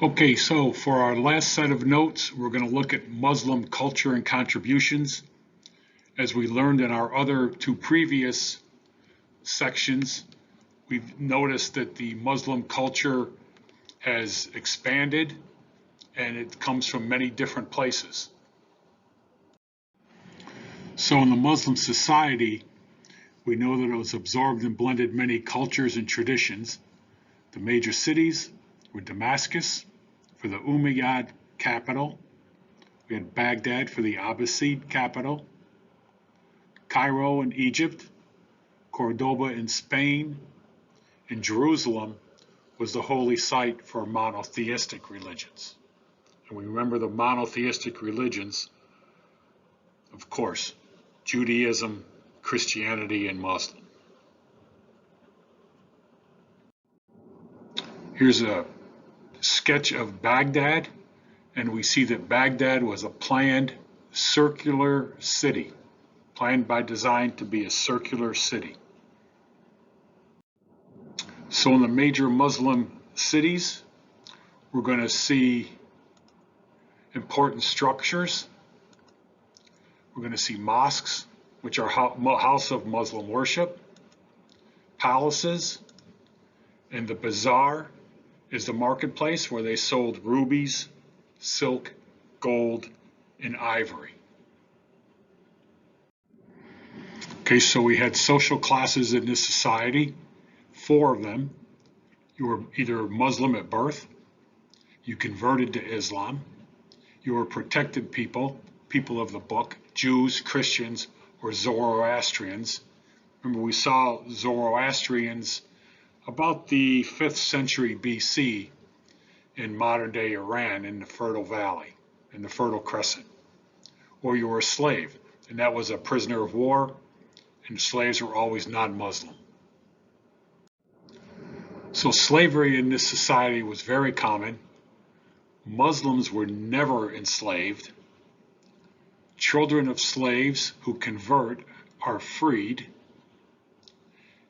Okay, so for our last set of notes, we're going to look at Muslim culture and contributions. As we learned in our other two previous sections, we've noticed that the Muslim culture has expanded and it comes from many different places. So in the Muslim society, we know that it was absorbed and blended many cultures and traditions. The major cities were Damascus for the Umayyad capital. We had Baghdad for the Abbasid capital. Cairo in Egypt, Cordoba in Spain, and Jerusalem was the holy site for monotheistic religions. And we remember the monotheistic religions, of course, Judaism, Christianity, and Muslim. Here's a sketch of Baghdad, and we see that Baghdad was a planned circular city, planned by design to be a circular city. So in the major Muslim cities, we're going to see important structures. We're going to see mosques, which are house of Muslim worship, palaces, and the bazaar is the marketplace where they sold rubies, silk, gold, and ivory. Okay, so we had social classes in this society, 4 of them. You were either Muslim at birth, you converted to Islam, you were protected people, people of the book, Jews, Christians, or Zoroastrians. Remember, we saw Zoroastrians about the 5th century BC in modern-day Iran in the Fertile Valley, in the Fertile Crescent. Or you were a slave, and that was a prisoner of war, and slaves were always non-Muslim. So slavery in this society was very common. Muslims were never enslaved. Children of slaves who convert are freed.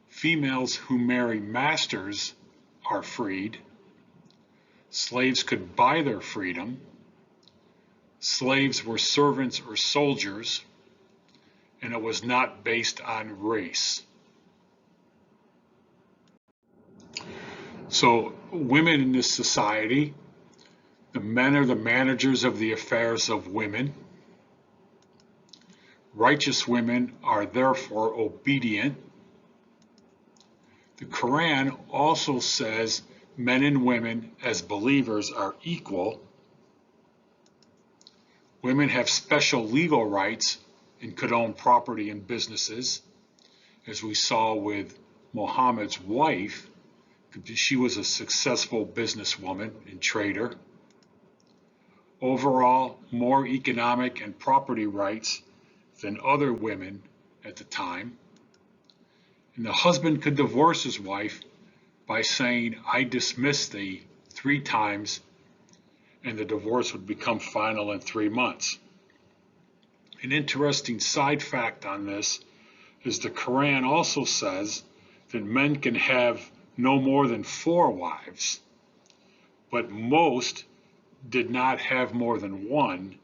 Females who marry masters are freed. Slaves could buy their freedom. Slaves were servants or soldiers, and it was not based on race. So women in this society, the men are the managers of the affairs of women. Righteous women are therefore obedient. The Quran also says men and women as believers are equal. Women have special legal rights and could own property and businesses, as we saw with Muhammad's wife. She was a successful businesswoman and trader. Overall, more economic and property rights than other women at the time. And the husband could divorce his wife by saying, "I dismiss thee," 3 times, and the divorce would become final in 3 months. An interesting side fact on this is the Quran also says that men can have no more than 4 wives, but most did not have more than 1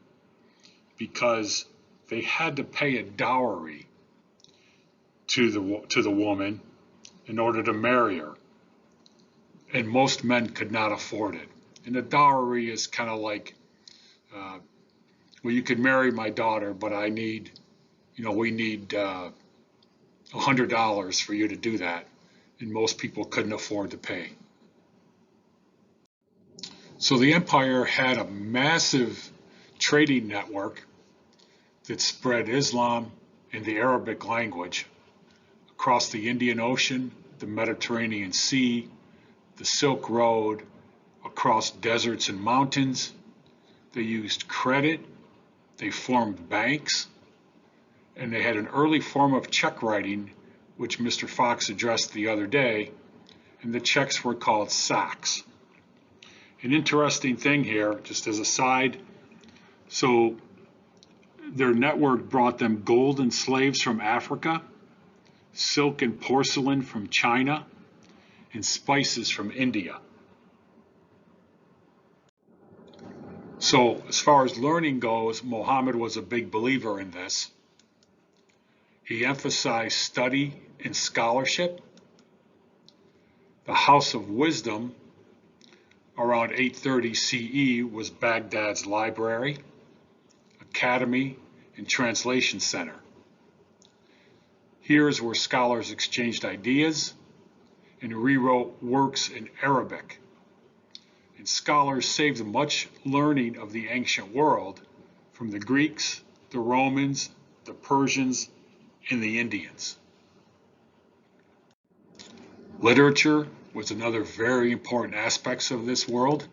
because they had to pay a dowry to the woman in order to marry her, and most men could not afford it. And the dowry is kind of like, well, you can marry my daughter, but we need $100 for you to do that, and most people couldn't afford to pay. So the empire had a massive trading network that spread Islam and the Arabic language across the Indian Ocean, the Mediterranean Sea, the Silk Road, across deserts and mountains. They used credit, they formed banks, and they had an early form of check writing, which Mr. Fox addressed the other day, and the checks were called sacks. An interesting thing here, just as a side, so their network brought them gold and slaves from Africa, silk and porcelain from China, and spices from India. So as far as learning goes, Muhammad was a big believer in this. He emphasized study and scholarship. The House of Wisdom around 830 CE was Baghdad's library, academy, and translation center. Here is where scholars exchanged ideas and rewrote works in Arabic. And scholars saved much learning of the ancient world from the Greeks, the Romans, the Persians, and the Indians. Literature was another very important aspect of this world.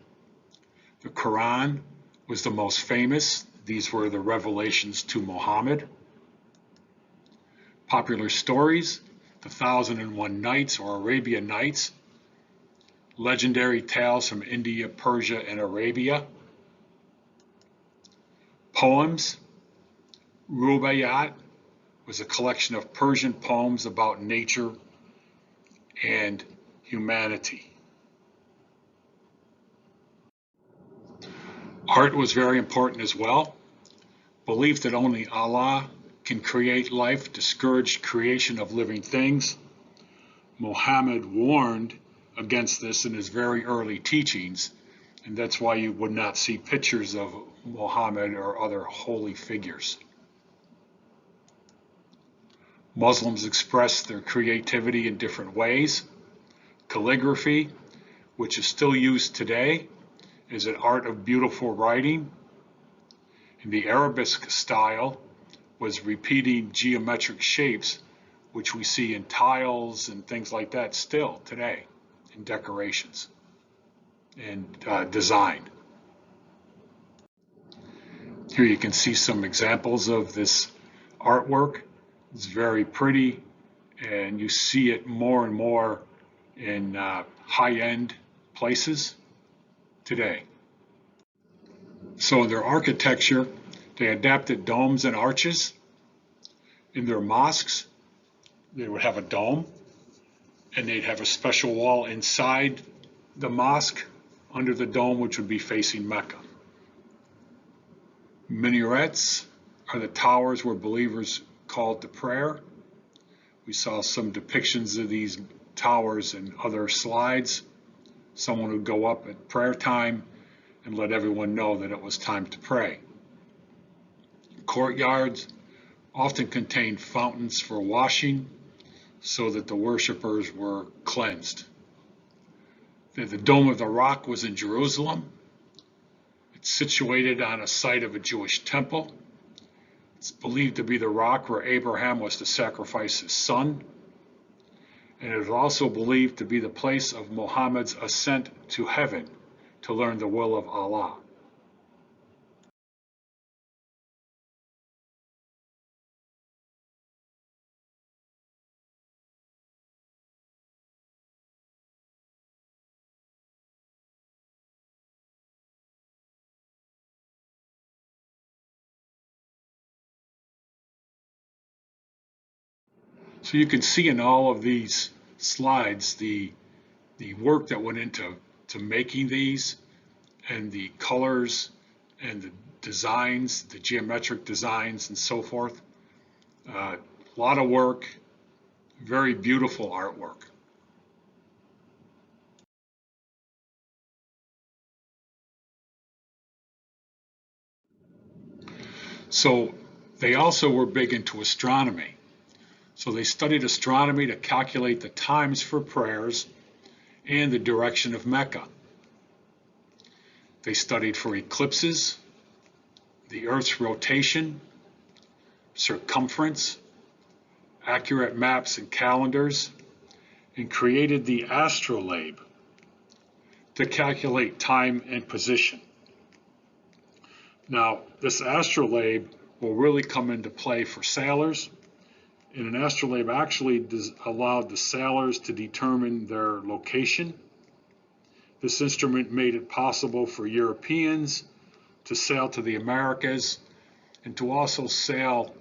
The Quran was the most famous. These were the revelations to Muhammad. Popular stories, the 1001 Nights or Arabian Nights, legendary tales from India, Persia, and Arabia. Poems, Rubaiyat was a collection of Persian poems about nature and humanity. Art was very important as well. Belief that only Allah can create life discouraged creation of living things. Muhammad warned against this in his very early teachings, and that's why you would not see pictures of Muhammad or other holy figures. Muslims express their creativity in different ways. Calligraphy, which is still used today, is an art of beautiful writing. And the Arabic style was repeating geometric shapes, which we see in tiles and things like that still today in decorations and design. Here you can see some examples of this artwork. It's very pretty, and you see it more and more in high-end places today. So in their architecture, they adapted domes and arches. In their mosques, they would have a dome, and they'd have a special wall inside the mosque under the dome, which would be facing Mecca. Minarets are the towers where believers called to prayer. We saw some depictions of these towers in other slides. Someone would go up at prayer time and let everyone know that it was time to pray. Courtyards often contained fountains for washing so that the worshipers were cleansed. The Dome of the Rock was in Jerusalem. It's situated on a site of a Jewish temple. It's believed to be the rock where Abraham was to sacrifice his son. And it is also believed to be the place of Muhammad's ascent to heaven to learn the will of Allah. So you can see in all of these slides the work that went into making these, and the colors and the designs, the geometric designs and so forth. A lot of work, very beautiful artwork. So they also were big into astronomy. So they studied astronomy to calculate the times for prayers and the direction of Mecca. They studied for eclipses, the Earth's rotation, circumference, accurate maps and calendars, and created the astrolabe to calculate time and position. Now, this astrolabe will really come into play for sailors, and an astrolabe actually allowed the sailors to determine their location. This instrument made it possible for Europeans to sail to the Americas and to also sail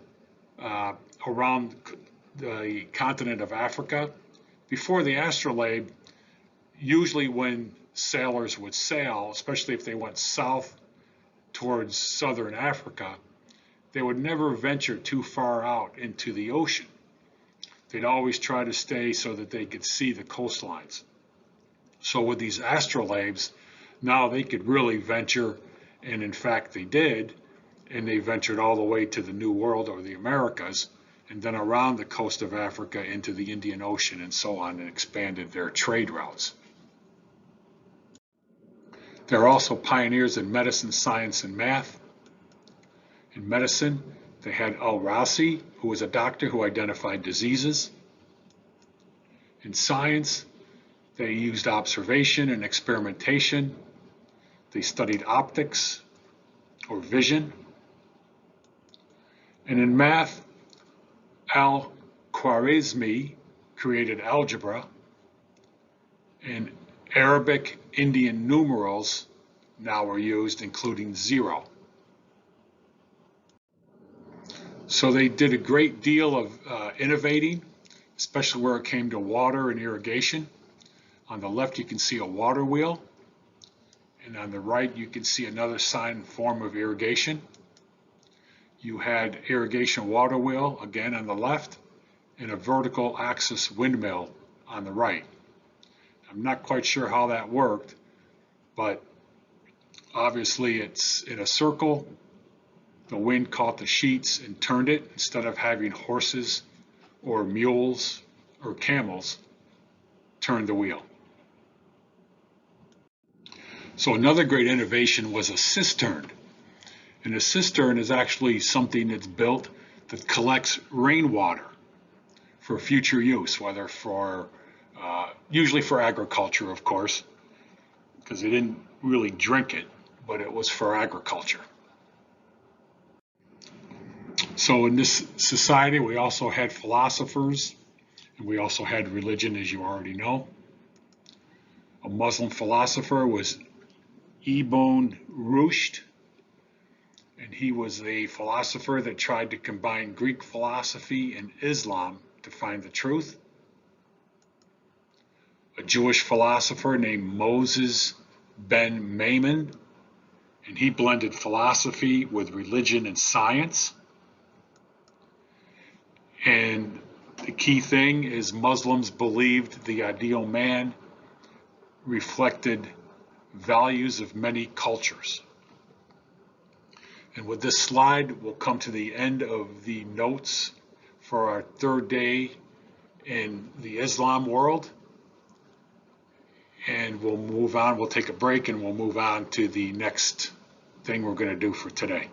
around the continent of Africa. Before the astrolabe, usually when sailors would sail, especially if they went south towards southern Africa, they would never venture too far out into the ocean. They'd always try to stay so that they could see the coastlines. So with these astrolabes, now they could really venture, and in fact they did, and they ventured all the way to the New World or the Americas, and then around the coast of Africa into the Indian Ocean and so on, and expanded their trade routes. They're also pioneers in medicine, science, and math. In medicine, they had Al-Rasi, who was a doctor who identified diseases. In science, they used observation and experimentation. They studied optics or vision. And in math, Al-Khwarizmi created algebra, and Arabic Indian numerals now are used, including 0. So they did a great deal of innovating, especially where it came to water and irrigation. On the left, you can see a water wheel, and on the right, you can see another sign form of irrigation. You had irrigation water wheel, again on the left, and a vertical axis windmill on the right. I'm not quite sure how that worked, but obviously it's in a circle. The wind caught the sheets and turned it. Instead of having horses or mules or camels turn the wheel. So another great innovation was a cistern. And a cistern is actually something that's built that collects rainwater for future use, whether for, usually for agriculture, of course, because they didn't really drink it, but it was for agriculture. So in this society, we also had philosophers, and we also had religion, as you already know. A Muslim philosopher was Ibn Rushd, and he was a philosopher that tried to combine Greek philosophy and Islam to find the truth. A Jewish philosopher named Moses ben Maimon, and he blended philosophy with religion and science. And the key thing is Muslims believed the ideal man reflected values of many cultures. And with this slide, we'll come to the end of the notes for our third day in the Islam world. And we'll move on, we'll take a break, and we'll move on to the next thing we're going to do for today.